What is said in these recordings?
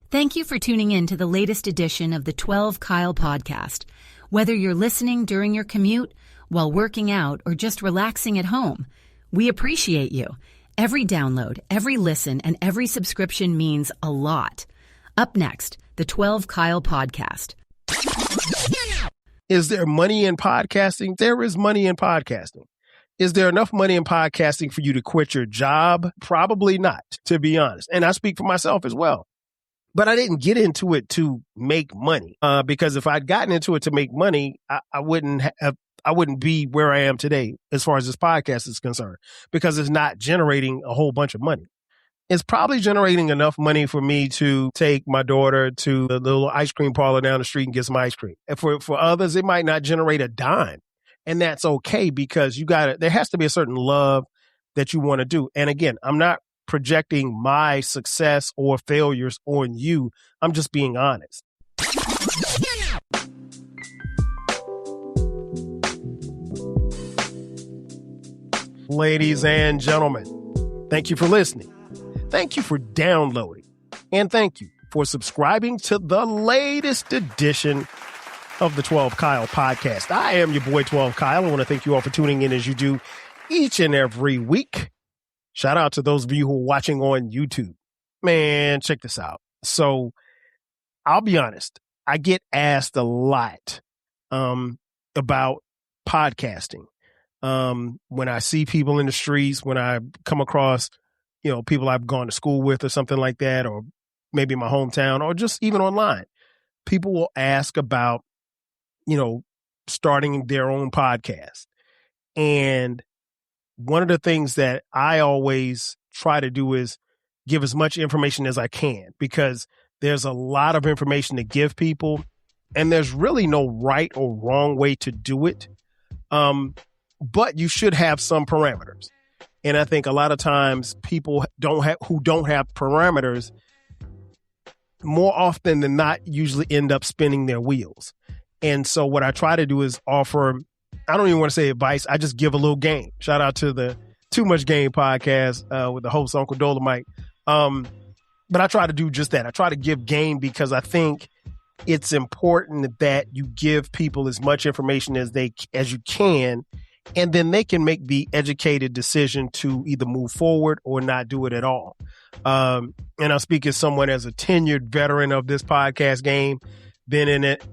Thank you for tuning in to the latest edition of the 12 Kyle podcast. Whether you're listening during your commute, while working out, or just relaxing at home, we appreciate you. Every download, every listen, and every subscription means a lot. Up next, the 12 Kyle podcast. Is there money in podcasting? There is money in podcasting. Is there enough money in podcasting for you to quit your job? Probably not, to be honest. And I speak for myself as well. But I didn't get into it to make money because if I'd gotten into it to make money, I wouldn't be where I am today as far as this podcast is concerned, because it's not generating a whole bunch of money. It's probably generating enough money for me to take my daughter to the little ice cream parlor down the street and get some ice cream. And for others, it might not generate a dime. And that's okay, because there has to be a certain love that you want to do. And again, I'm not projecting my success or failures on you. I'm just being honest. Ladies and gentlemen, thank you for listening. Thank you for downloading. And thank you for subscribing to the latest edition of the 12 Kyle podcast. I am your boy 12 Kyle. I want to thank you all for tuning in as you do each and every week. Shout out to those of you who are watching on YouTube. Man, check this out. So I'll be honest. I get asked a lot about podcasting. When I see people in the streets, when I come across, people I've gone to school with or something like that, or maybe my hometown, or just even online, people will ask about, starting their own podcast. And one of the things that I always try to do is give as much information as I can, because there's a lot of information to give people, and there's really no right or wrong way to do it. But you should have some parameters. And I think a lot of times people who don't have parameters, more often than not, usually end up spinning their wheels. And so what I try to do is offer, I don't even want to say advice, I just give a little game. Shout out to the Too Much Game podcast with the host, Uncle Dolomite. But I try to do just that. I try to give game because I think it's important that you give people as much information as you can, and then they can make the educated decision to either move forward or not do it at all. And I'll speak as someone as a tenured veteran of this podcast game, been in it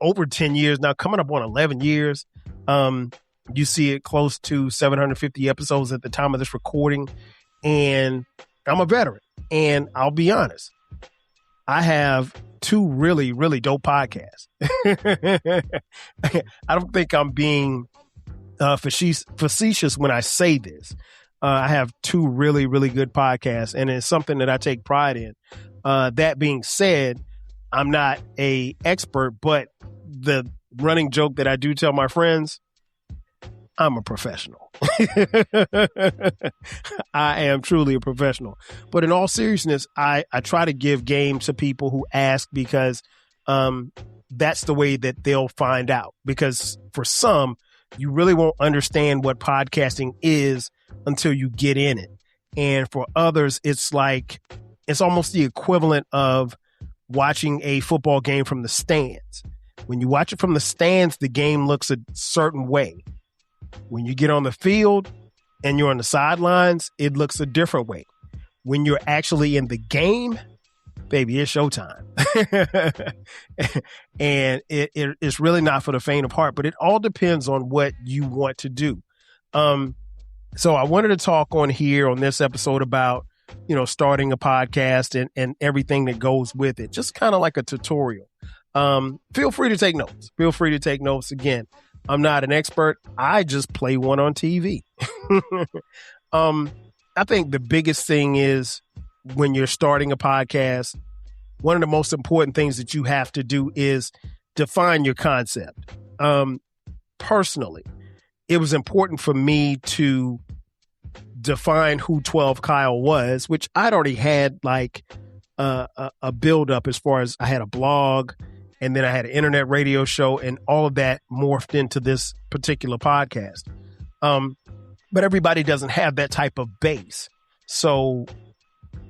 over 10 years now, coming up on 11 years. You see it close to 750 episodes at the time of this recording. And I'm a veteran. And I'll be honest, I have two really, really dope podcasts. I don't think I'm being facetious when I say this. I have two really, really good podcasts, and it's something that I take pride in. That being said, I'm not an expert, but the running joke that I do tell my friends, I'm a professional. I am truly a professional. But in all seriousness, I try to give game to people who ask, because that's the way that they'll find out. Because for some, you really won't understand what podcasting is until you get in it. And for others, it's almost the equivalent of watching a football game from the stands. When you watch it from the stands, the game looks a certain way. When you get on the field and you're on the sidelines, it looks a different way. When you're actually in the game, baby, it's showtime. And it's really not for the faint of heart, but it all depends on what you want to do. So I wanted to talk on here on this episode about, starting a podcast and everything that goes with it, just kind of like a tutorial. Feel free to take notes. Again, I'm not an expert. I just play one on TV. I think the biggest thing is, when you're starting a podcast, one of the most important things that you have to do is define your concept. Personally, it was important for me to define who 12 Kyle was, which I'd already had a build up, as far as I had a blog, and then I had an internet radio show, and all of that morphed into this particular podcast. But everybody doesn't have that type of base. So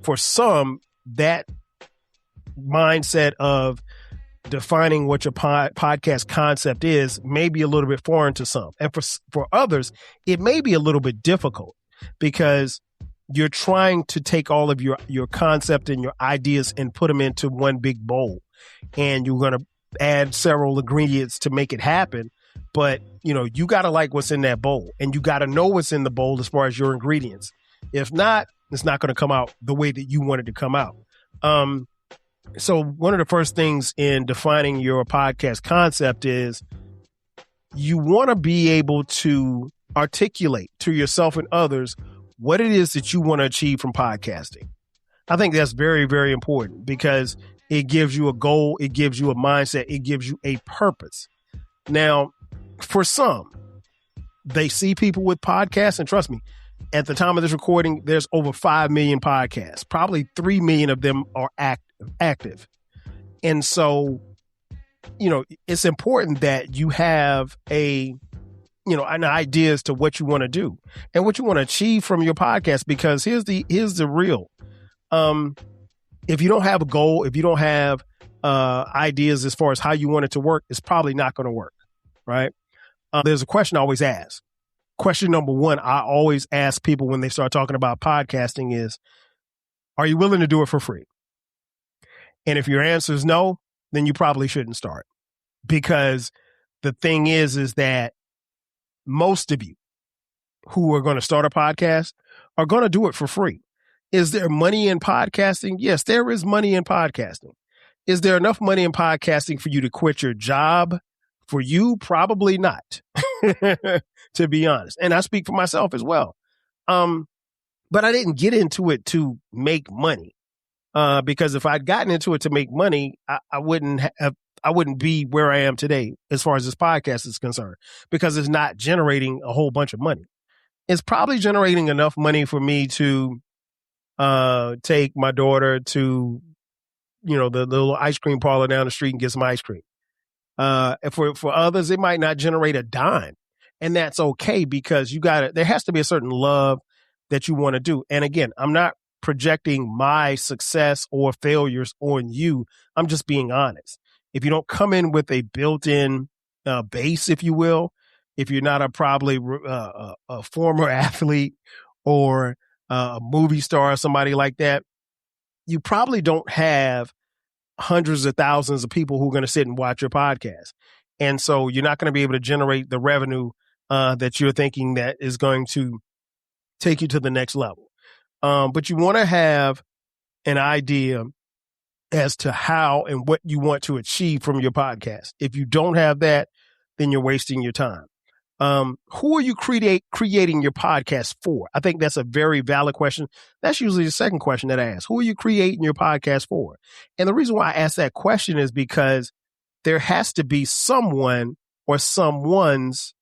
for some, that mindset of defining what your podcast concept is may be a little bit foreign to some. And for others, it may be a little bit difficult because you're trying to take all of your concept and your ideas and put them into one big bowl. And you're going to add several ingredients to make it happen. But, you got to like what's in that bowl, and you got to know what's in the bowl as far as your ingredients. If not, it's not going to come out the way that you want it to come out. So one of the first things in defining your podcast concept is you want to be able to articulate to yourself and others what it is that you want to achieve from podcasting. I think that's very, very important because it gives you a goal. It gives you a mindset. It gives you a purpose. Now, for some, they see people with podcasts, and trust me, at the time of this recording, there's over 5 million podcasts. Probably 3 million of them are active. And so, it's important that you have an idea as to what you want to do and what you want to achieve from your podcast, because here's the real. If you don't have a goal, if you don't have ideas as far as how you want it to work, it's probably not going to work, right? There's a question I always ask. Question number one, I always ask people when they start talking about podcasting is, are you willing to do it for free? And if your answer is no, then you probably shouldn't start. Because the thing is that most of you who are going to start a podcast are going to do it for free. Is there money in podcasting? Yes, there is money in podcasting. Is there enough money in podcasting for you to quit your job? For you, probably not, to be honest. And I speak for myself as well. But I didn't get into it to make money, because if I'd gotten into it to make money, I wouldn't be where I am today as far as this podcast is concerned, because it's not generating a whole bunch of money. It's probably generating enough money for me to take my daughter to, the little ice cream parlor down the street and get some ice cream. For others, it might not generate a dime, and that's okay, because there has to be a certain love that you want to do. And again, I'm not projecting my success or failures on you. I'm just being honest. If you don't come in with a built-in base, if you will, if you're not probably a former athlete or a movie star or somebody like that, you probably don't have hundreds of thousands of people who are going to sit and watch your podcast. And so you're not going to be able to generate the revenue that you're thinking that is going to take you to the next level. But you want to have an idea as to how and what you want to achieve from your podcast. If you don't have that, then you're wasting your time. Who are you creating your podcast for? I think that's a very valid question. That's usually the second question that I ask. Who are you creating your podcast for? And the reason why I ask that question is because there has to be someone or someone's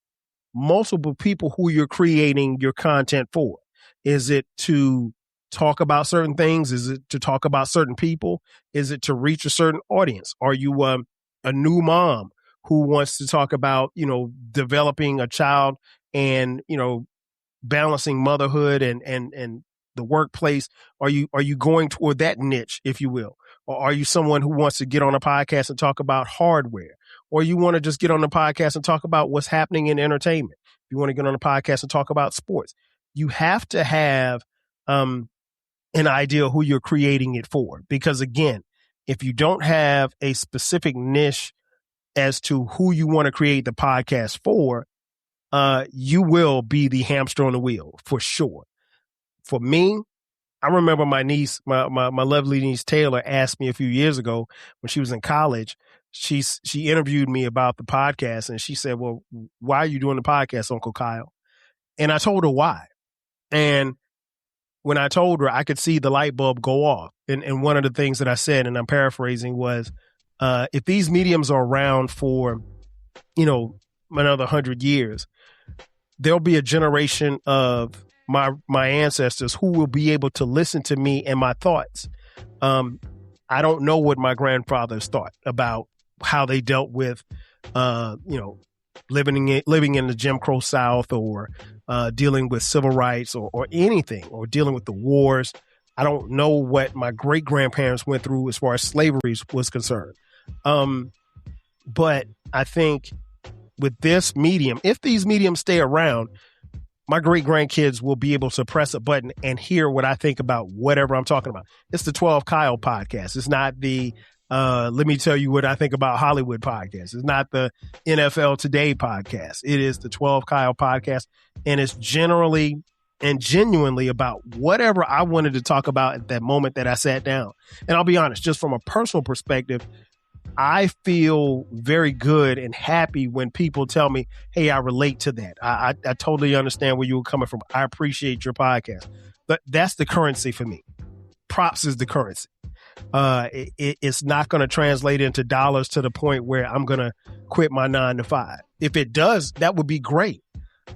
multiple people who you're creating your content for. Is it to talk about certain things? Is it to talk about certain people? Is it to reach a certain audience? Are you a new mom who wants to talk about, developing a child and, balancing motherhood and the workplace? Are you going toward that niche, if you will? Or are you someone who wants to get on a podcast and talk about hardware? Or you want to just get on the podcast and talk about what's happening in entertainment? If you want to get on a podcast and talk about sports, you have to have an idea who you're creating it for. Because again, if you don't have a specific niche as to who you want to create the podcast for, you will be the hamster on the wheel for sure. For me, I remember my niece, my lovely niece Taylor, asked me a few years ago when she was in college. She interviewed me about the podcast, and she said, "Well, why are you doing the podcast, Uncle Kyle?" And I told her why. And when I told her, I could see the light bulb go off. And one of the things that I said, and I'm paraphrasing, was, if these mediums are around for, another 100 years, there'll be a generation of my ancestors who will be able to listen to me and my thoughts. I don't know what my grandfathers thought about how they dealt with, living in the Jim Crow South, or dealing with civil rights or anything, or dealing with the wars. I don't know what my great grandparents went through as far as slavery was concerned. But I think with this medium, if these mediums stay around, my great grandkids will be able to press a button and hear what I think about whatever I'm talking about. It's the 12 Kyle podcast. It's not the let me tell you what I think about Hollywood podcast. It's not the NFL Today podcast. It is the 12 Kyle podcast. And it's generally and genuinely about whatever I wanted to talk about at that moment that I sat down. And I'll be honest, just from a personal perspective, I feel very good and happy when people tell me, hey, I relate to that. I totally understand where you were coming from. I appreciate your podcast. But that's the currency for me. Props is the currency. It's not going to translate into dollars to the point where I'm going to quit my 9 to 5. If it does, that would be great.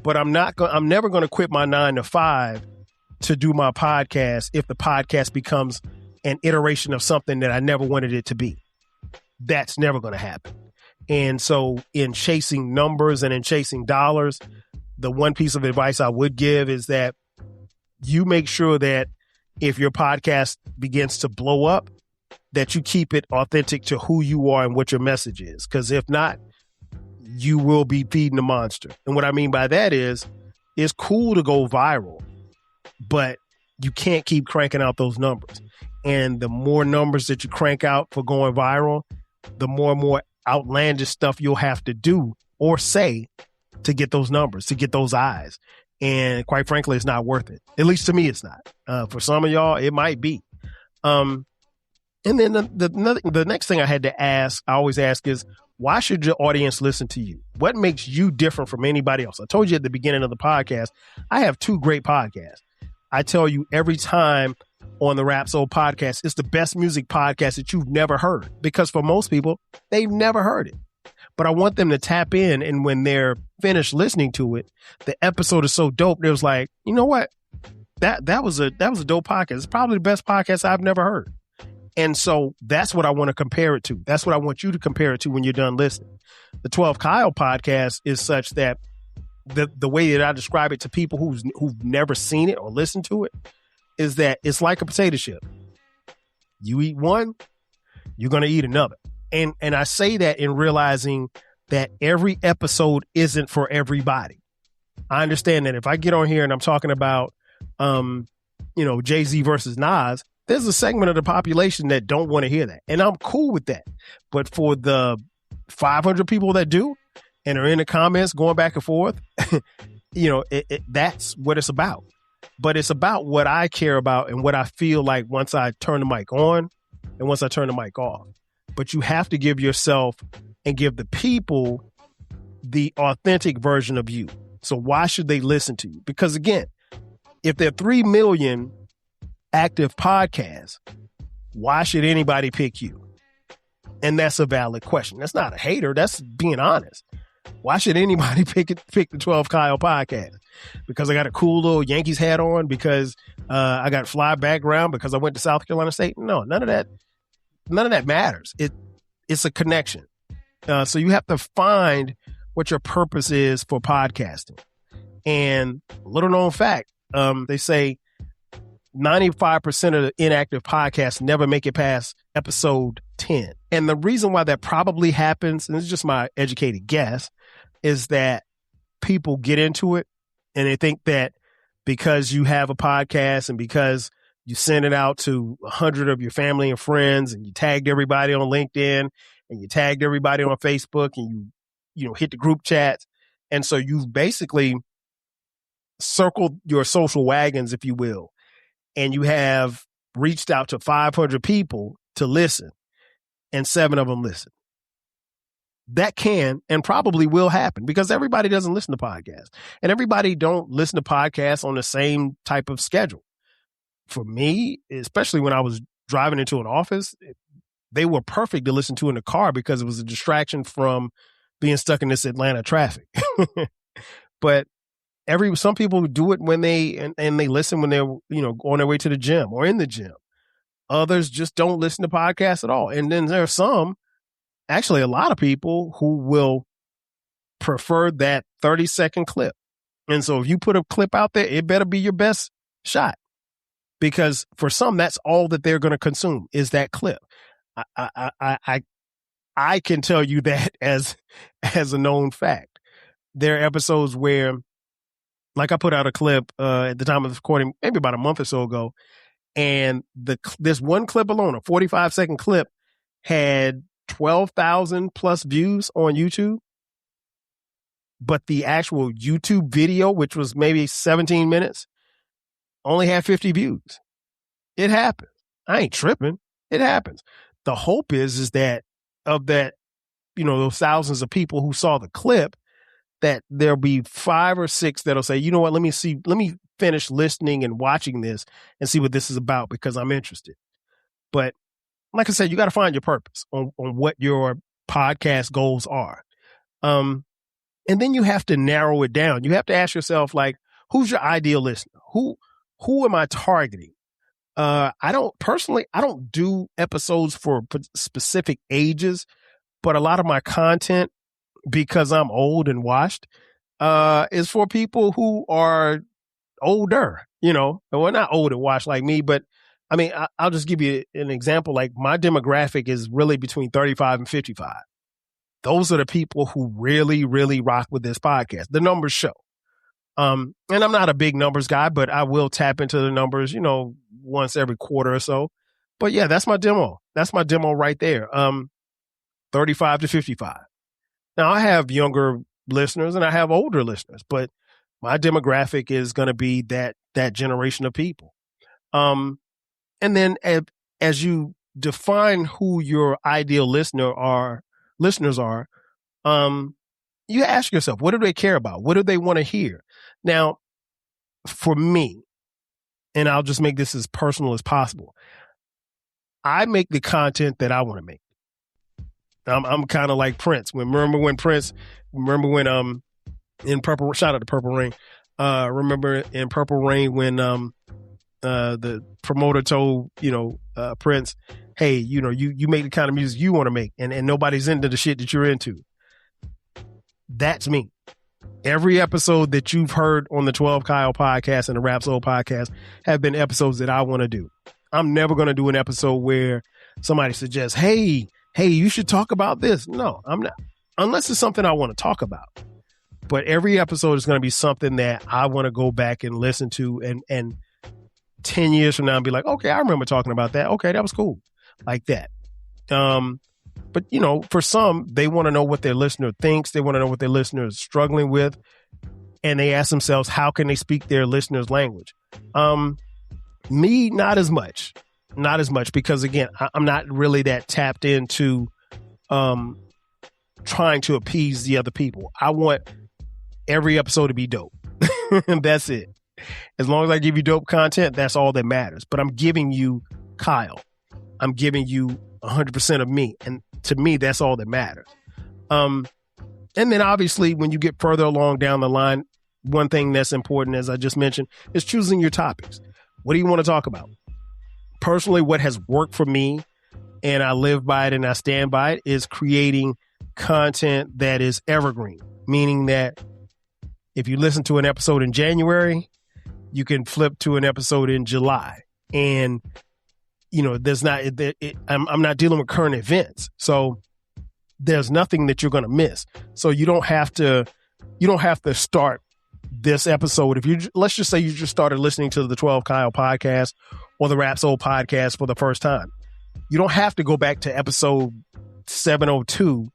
But I'm never going to quit my 9 to 5 to do my podcast if the podcast becomes an iteration of something that I never wanted it to be. That's never going to happen. And so in chasing numbers and in chasing dollars, the one piece of advice I would give is that you make sure that if your podcast begins to blow up, that you keep it authentic to who you are and what your message is. Because if not, you will be feeding the monster. And what I mean by that is, it's cool to go viral, but you can't keep cranking out those numbers. And the more numbers that you crank out for going viral, the more and more outlandish stuff you'll have to do or say to get those numbers, to get those eyes. And quite frankly, it's not worth it. At least to me, it's not. For some of y'all, it might be. And then the next thing I always ask is, why should your audience listen to you? What makes you different from anybody else? I told you at the beginning of the podcast, I have 2 great podcasts. I tell you every time on the Rap Soul podcast, it's the best music podcast that you've never heard, because for most people, they've never heard it. But I want them to tap in, and when they're finished listening to it, the episode is so dope. It was like, you know what? That was a dope podcast. It's probably the best podcast I've never heard. And so that's what I want to compare it to. That's what I want you to compare it to when you're done listening. The 12 Kyle podcast is such that the way that I describe it to people who've never seen it or listened to it is that it's like a potato chip. You eat one, you're going to eat another. And I say that in realizing that every episode isn't for everybody. I understand that if I get on here and I'm talking about, Jay-Z versus Nas, there's a segment of the population that don't want to hear that. And I'm cool with that. But for the 500 people that do and are in the comments going back and forth, that's what it's about. But it's about what I care about and what I feel like once I turn the mic on and once I turn the mic off. But you have to give yourself and give the people the authentic version of you. So why should they listen to you? Because again, if there are 3 million active podcasts, why should anybody pick you? And that's a valid question. That's not a hater. That's being honest. Why should anybody pick the 12 Kyle podcast? Because I got a cool little Yankees hat on? Because I got fly background? Because I went to South Carolina State? No, none of that matters. It's a connection. So you have to find what your purpose is for podcasting. And little known fact, they say 95% of the inactive podcasts never make it past episode 10. And the reason why that probably happens, and this is just my educated guess, is that people get into it and they think that because you have a podcast and because you send it out to 100 of your family and friends and you tagged everybody on LinkedIn and you tagged everybody on Facebook and you hit the group chats. And so you've basically circled your social wagons, if you will, and you have reached out to 500 people to listen and 7 of them listen. That can and probably will happen because everybody doesn't listen to podcasts and everybody don't listen to podcasts on the same type of schedule. For me, especially when I was driving into an office, they were perfect to listen to in the car because it was a distraction from being stuck in this Atlanta traffic. But some people do it when they listen when they're, on their way to the gym or in the gym. Others just don't listen to podcasts at all. And then there are actually a lot of people who will prefer that 30-second clip. And so if you put a clip out there, it better be your best shot. because for some, that's all that they're going to consume is that clip. I can tell you that as a known fact. There are episodes where, like, I put out a clip at the time of recording, maybe about a month or so ago, and this one clip alone, a 45-second clip, had 12,000 plus views on YouTube. But the actual YouTube video, which was maybe 17 minutes, only had 50 views. It happens. I ain't tripping. It happens. The hope is that of that, those thousands of people who saw the clip, that there'll be 5 or 6 that'll say, you know what, let me finish listening and watching this and see what this is about because I'm interested. But like I said, you got to find your purpose on what your podcast goals are. And then you have to narrow it down. You have to ask yourself, like, who's your ideal listener? Who am I targeting? I don't do episodes for specific ages, but a lot of my content, because I'm old and washed, is for people who are older, well, not old and washed like me, but I mean, I'll just give you an example. Like, my demographic is really between 35 and 55. Those are the people who really, really rock with this podcast. The numbers show. And I'm not a big numbers guy, but I will tap into the numbers, once every quarter or so. But yeah, that's my demo. That's my demo right there. 35 to 55. Now, I have younger listeners and I have older listeners, but my demographic is going to be that generation of people. And then as you define who your ideal listeners are, you ask yourself, what do they care about? What do they want to hear? Now, for me, and I'll just make this as personal as possible, I make the content that I want to make. I'm kind of like Prince. Remember when in Purple, shout out to Purple Rain. Remember in Purple Rain when the promoter told Prince, hey, you make the kind of music you want to make, and nobody's into the shit that you're into. That's me. Every episode that you've heard on the 12 Kyle podcast and the Rap Soul podcast have been episodes that I want to do. I'm never going to do an episode where somebody suggests, hey, you should talk about this. No, I'm not. Unless it's something I want to talk about. But every episode is going to be something that I want to go back and listen to and 10 years from now and be like, okay, I remember talking about that. Okay, that was cool. Like that. But, for some, they want to know what their listener thinks. They want to know what their listener is struggling with. And they ask themselves, how can they speak their listener's language? Me, not as much. Not as much because, again, I'm not really that tapped into trying to appease the other people. I want every episode to be dope. And that's it. As long as I give you dope content, that's all that matters. But I'm giving you Kyle. I'm giving you 100% of me. And to me, that's all that matters. And then obviously, when you get further along down the line, one thing that's important, as I just mentioned, is choosing your topics. What do you want to talk about? Personally, what has worked for me, and I live by it and I stand by it, is creating content that is evergreen, meaning that if you listen to an episode in January, you can flip to an episode in July. And, I'm not dealing with current events. So there's nothing that you're going to miss. So you don't have to start this episode. Let's just say you just started listening to the 12 Kyle podcast or the Rap Soul podcast for the first time. You don't have to go back to episode 702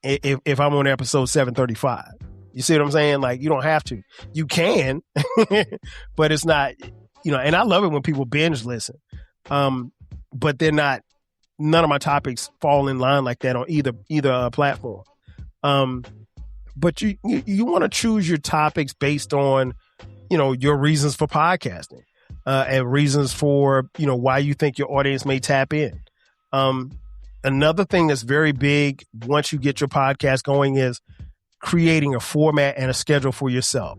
if I'm on episode 735. You see what I'm saying? Like, you don't have to. You can, but it's not, and I love it when people binge listen. But none of my topics fall in line like that on either platform. But you want to choose your topics based on, your reasons for podcasting, and reasons for, why you think your audience may tap in. Another thing that's very big once you get your podcast going is creating a format and a schedule for yourself.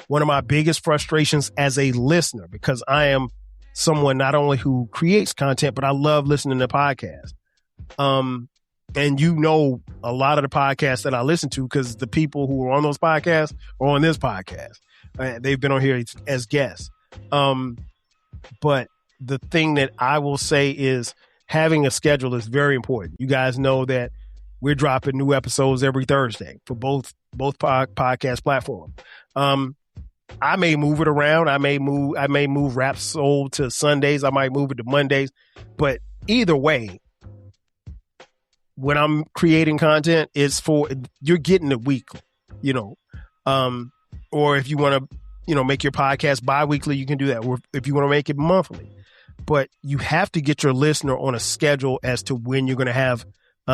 One of my biggest frustrations as a listener, because I am someone not only who creates content, but I love listening to podcasts. And a lot of the podcasts that I listen to, because the people who are on those podcasts are on this podcast. They've been on here as guests. But the thing that I will say is having a schedule is very important. You guys know that we're dropping new episodes every Thursday for both podcast platforms. I may move it around. I may move Rap Soul to Sundays. I might move it to Mondays. But either way, when I'm creating content, you're getting it weekly, or if you want to, make your podcast bi-weekly, you can do that. Or if you want to make it monthly, but you have to get your listener on a schedule as to when you're going to have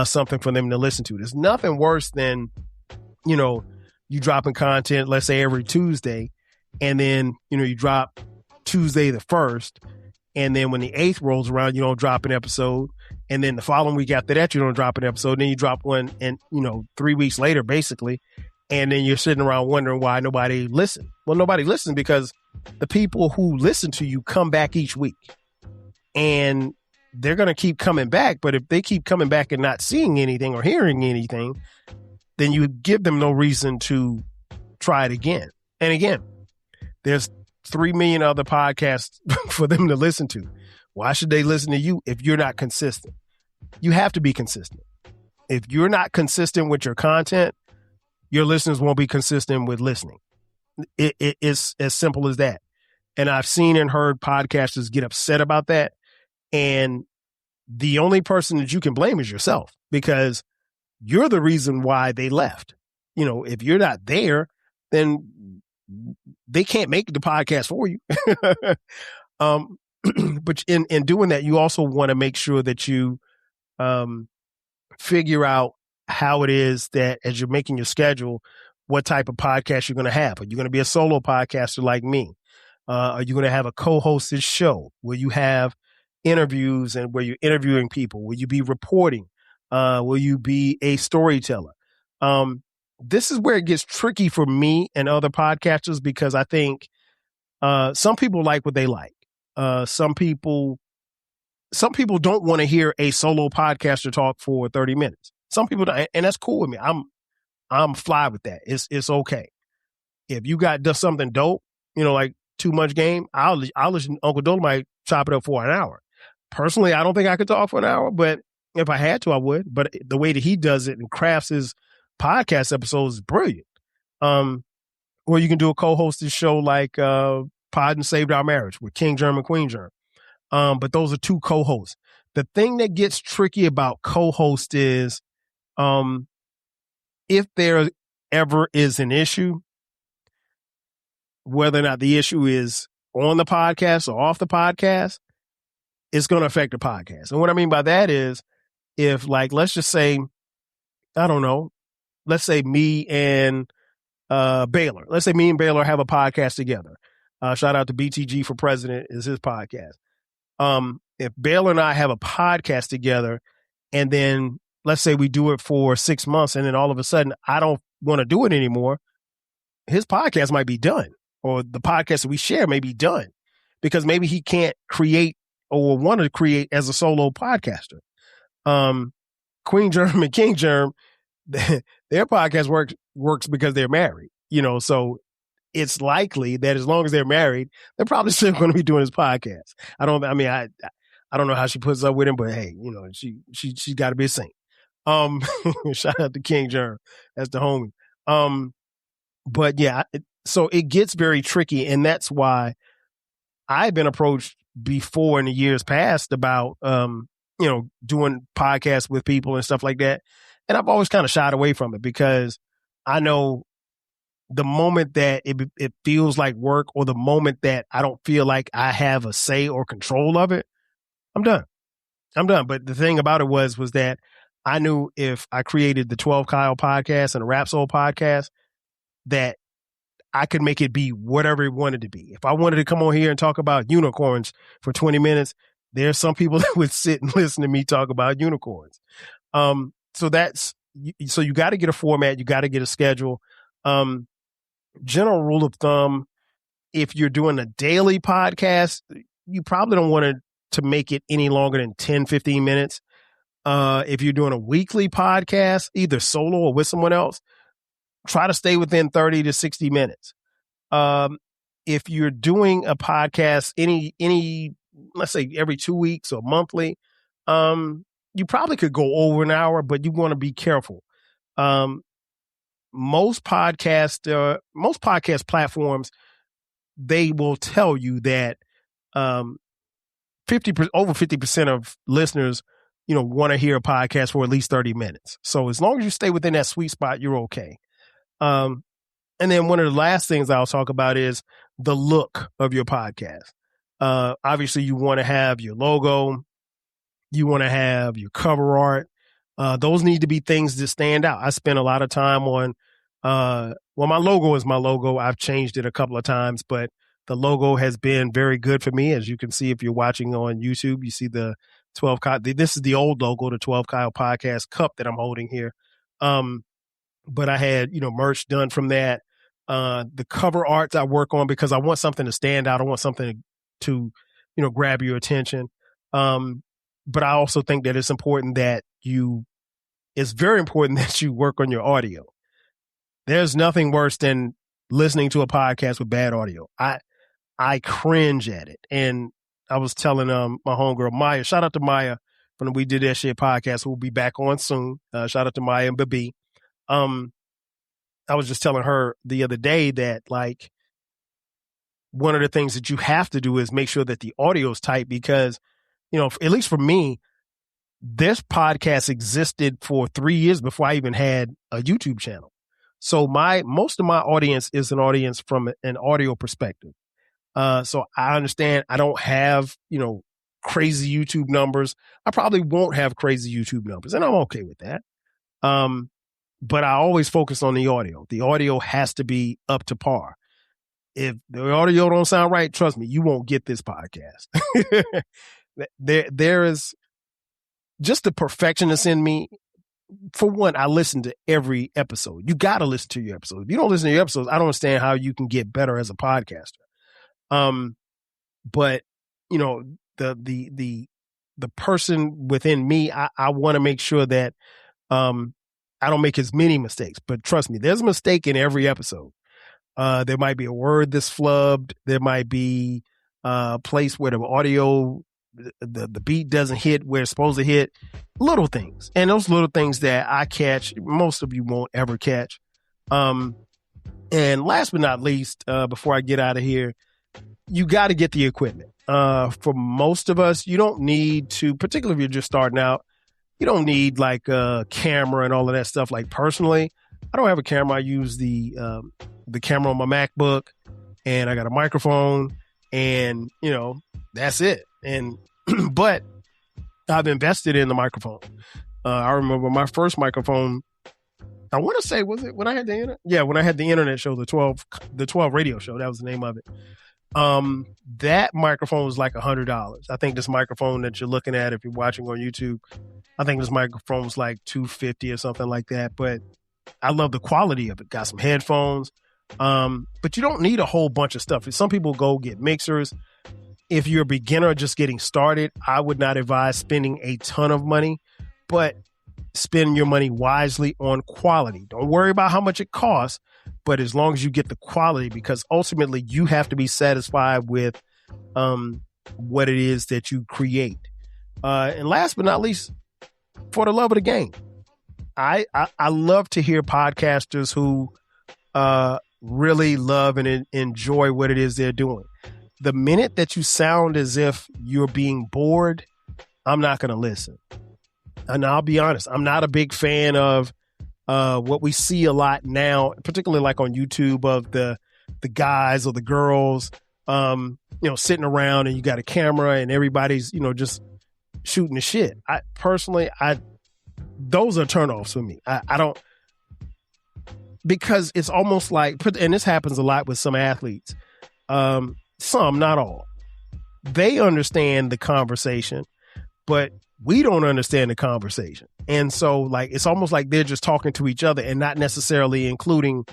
something for them to listen to. There's nothing worse than, you dropping content, let's say every Tuesday, and then, you drop Tuesday the 1st, and then when the 8th rolls around, you don't drop an episode. And then the following week after that, you don't drop an episode. Then you drop one, and 3 weeks later, basically, and then you're sitting around wondering why nobody listened. Well, nobody listened because the people who listen to you come back each week, and they're going to keep coming back. But if they keep coming back and not seeing anything or hearing anything, then you give them no reason to try it again. And again, there's 3 million other podcasts for them to listen to. Why should they listen to you if you're not consistent? You have to be consistent. If you're not consistent with your content, your listeners won't be consistent with listening. It's as simple as that. And I've seen and heard podcasters get upset about that. And the only person that you can blame is yourself, because you're the reason why they left. If you're not there, then they can't make the podcast for you. But in doing that, you also want to make sure that you figure out how it is that as you're making your schedule, what type of podcast you're going to have. Are you going to be a solo podcaster like me? Are you going to have a co-hosted show where you have interviews and where you're interviewing people? Will you be reporting? Will you be a storyteller? This is where it gets tricky for me and other podcasters, because I think some people like what they like. Some people don't want to hear a solo podcaster talk for 30 minutes. Some people don't, and that's cool with me. I'm fly with that. It's okay. If you got just something dope, like Too Much Game, I'll listen. Uncle Dolomite chop it up for an hour. Personally, I don't think I could talk for an hour, but if I had to, I would. But the way that he does it and crafts his podcast episodes is brilliant. Or you can do a co-hosted show like Pod and Saved Our Marriage with King Germ and Queen Germ. But those are two co-hosts. The thing that gets tricky about co-host is if there ever is an issue, whether or not the issue is on the podcast or off the podcast, it's going to affect the podcast. And what I mean by that is, if, like, let's just say, I don't know, let's say me and Baylor. Let's say me and Baylor have a podcast together. Shout out to BTG for President is his podcast. If Baylor and I have a podcast together, and then let's say we do it for 6 months, and then all of a sudden I don't want to do it anymore, his podcast might be done, or the podcast that we share may be done, because maybe he can't create or want to create as a solo podcaster. Queen Germ and King Germ, their podcast works because they're married, so it's likely that as long as they're married, they're probably still going to be doing his podcast. I don't know how she puts up with him, but hey, she's got to be a saint. Shout out to King Germ. That's the homie. But yeah, so it gets very tricky, and that's why I've been approached before in the years past about, doing podcasts with people and stuff like that. And I've always kind of shied away from it, because I know the moment that it feels like work, or the moment that I don't feel like I have a say or control of it, I'm done. But the thing about it was that I knew if I created the 12 Kyle podcast and the Rap Soul podcast, that I could make it be whatever it wanted to be. If I wanted to come on here and talk about unicorns for 20 minutes, there's some people that would sit and listen to me talk about unicorns. So you got to get a format. You got to get a schedule. General rule of thumb, if you're doing a daily podcast, you probably don't want to make it any longer than 10, 15 minutes. If you're doing a weekly podcast, either solo or with someone else, try to stay within 30 to 60 minutes. if you're doing a podcast, any, let's say every 2 weeks or monthly, you probably could go over an hour, but you want to be careful. Most podcast platforms, they will tell you that, 50% of listeners, want to hear a podcast for at least 30 minutes. So as long as you stay within that sweet spot, you're okay. And then one of the last things I'll talk about is the look of your podcast. Obviously you want to have your logo, you want to have your cover art. Those need to be things that stand out. I spend a lot of time on, my logo is my logo. I've changed it a couple of times, but the logo has been very good for me. As you can see, if you're watching on YouTube, you see the 12 Kyle. This is the old logo, the 12 Kyle podcast cup that I'm holding here. But I had, merch done from that. The cover arts I work on because I want something to stand out. I want something to, grab your attention. But I also think that it's very important that you work on your audio. There's nothing worse than listening to a podcast with bad audio. I cringe at it. And I was telling my homegirl Maya, shout out to Maya from the We Did That Shit podcast, who will be back on soon. Shout out to Maya and Babi. I was just telling her the other day that, like, one of the things that you have to do is make sure that the audio is tight because, at least for me, this podcast existed for 3 years before I even had a YouTube channel. So most of my audience is an audience from an audio perspective. So I understand I don't have, crazy YouTube numbers. I probably won't have crazy YouTube numbers, and I'm okay with that. But I always focus on the audio. The audio has to be up to par. If the audio don't sound right, trust me, you won't get this podcast. There is just the perfectionist in me. For one, I listen to every episode. You got to listen to your episodes. If you don't listen to your episodes, I don't understand how you can get better as a podcaster. But the person within me, I want to make sure that, I don't make as many mistakes, but trust me, there's a mistake in every episode. There might be a word that's flubbed. There might be a place where the audio, the beat doesn't hit where it's supposed to hit. Little things. And those little things that I catch, most of you won't ever catch. And last but not least, before I get out of here, you got to get the equipment. For most of us, you don't need to, particularly if you're just starting out, you don't need like a camera and all of that stuff. Like personally, I don't have a camera. I use the camera on my MacBook, and I got a microphone, and that's it. And but I've invested in the microphone. I remember my first microphone. I want to say, was it when I had the internet? Yeah, when I had the internet show, the 12 radio show. That was the name of it. That microphone was like $100. I think this microphone that you're looking at, if you're watching on YouTube, I think this microphone was like $250 or something like that. But I love the quality of it. Got some headphones. But you don't need a whole bunch of stuff. Some people go get mixers. If you're a beginner just getting started, I would not advise spending a ton of money, but spend your money wisely on quality. Don't worry about how much it costs, but as long as you get the quality, because ultimately you have to be satisfied with what it is that you create. And last but not least, for the love of the game, I love to hear podcasters who really love and enjoy what it is they're doing. The minute that you sound as if you're being bored, I'm not going to listen. And I'll be honest, I'm not a big fan of what we see a lot now, particularly like on YouTube, of the guys or the girls, sitting around and you got a camera and everybody's, just shooting the shit. Those are turnoffs for me. I don't, because it's almost like, and this happens a lot with some athletes, some, not all. They understand the conversation, but we don't understand the conversation. And so like, it's almost like they're just talking to each other and not necessarily including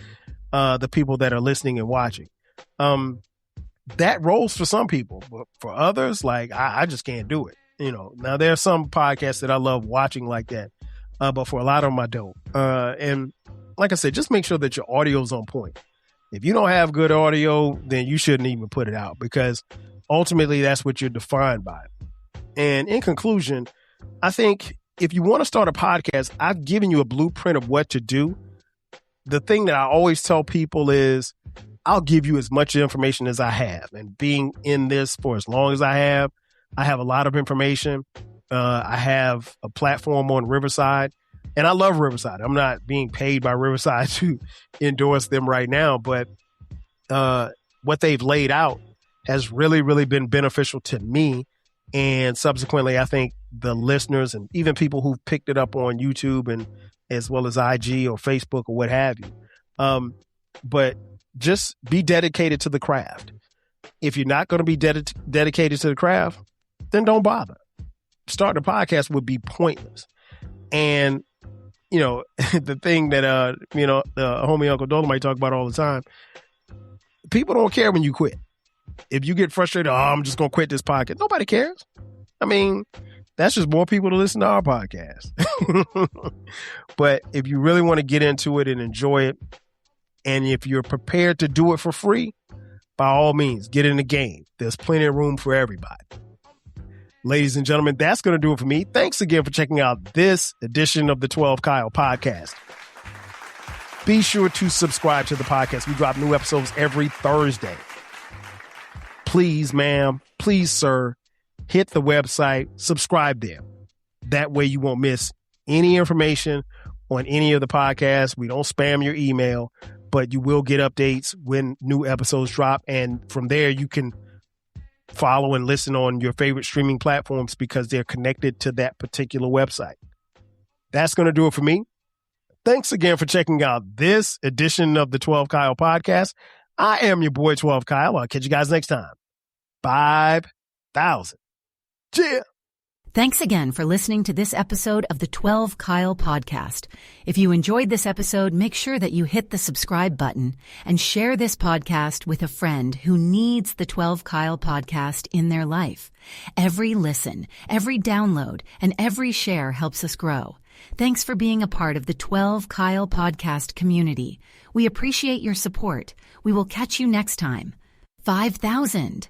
the people that are listening and watching. That rolls for some people, but for others, like I just can't do it. Now there are some podcasts that I love watching like that. But for a lot of them, I don't. And like I said, just make sure that your audio is on point. If you don't have good audio, then you shouldn't even put it out, because ultimately that's what you're defined by. And in conclusion, I think if you want to start a podcast, I've given you a blueprint of what to do. The thing that I always tell people is I'll give you as much information as I have. And being in this for as long as I have a lot of information. I have a platform on Riverside, and I love Riverside. I'm not being paid by Riverside to endorse them right now, but what they've laid out has really, really been beneficial to me. And subsequently, I think the listeners and even people who've picked it up on YouTube and as well as IG or Facebook or what have you. But just be dedicated to the craft. If you're not going to be dedicated to the craft, then don't bother. Starting a podcast would be pointless. And, the thing that, the homie Uncle Dolomite talk about all the time, people don't care when you quit. If you get frustrated, I'm just going to quit this podcast. Nobody cares. I mean, that's just more people to listen to our podcast. But if you really want to get into it and enjoy it, and if you're prepared to do it for free, by all means, get in the game. There's plenty of room for everybody. Ladies and gentlemen, that's going to do it for me. Thanks again for checking out this edition of the 12 Kyle podcast. Be sure to subscribe to the podcast. We drop new episodes every Thursday. Please, ma'am, please, sir, hit the website, subscribe there. That way you won't miss any information on any of the podcasts. We don't spam your email, but you will get updates when new episodes drop. And from there, you can follow and listen on your favorite streaming platforms because they're connected to that particular website. That's going to do it for me. Thanks again for checking out this edition of the 12 Kyle podcast. I am your boy, 12 Kyle. I'll catch you guys next time. 5,000. Cheers. Thanks again for listening to this episode of the 12 Kyle podcast. If you enjoyed this episode, make sure that you hit the subscribe button and share this podcast with a friend who needs the 12 Kyle podcast in their life. Every listen, every download, and every share helps us grow. Thanks for being a part of the 12 Kyle podcast community. We appreciate your support. We will catch you next time. 5,000.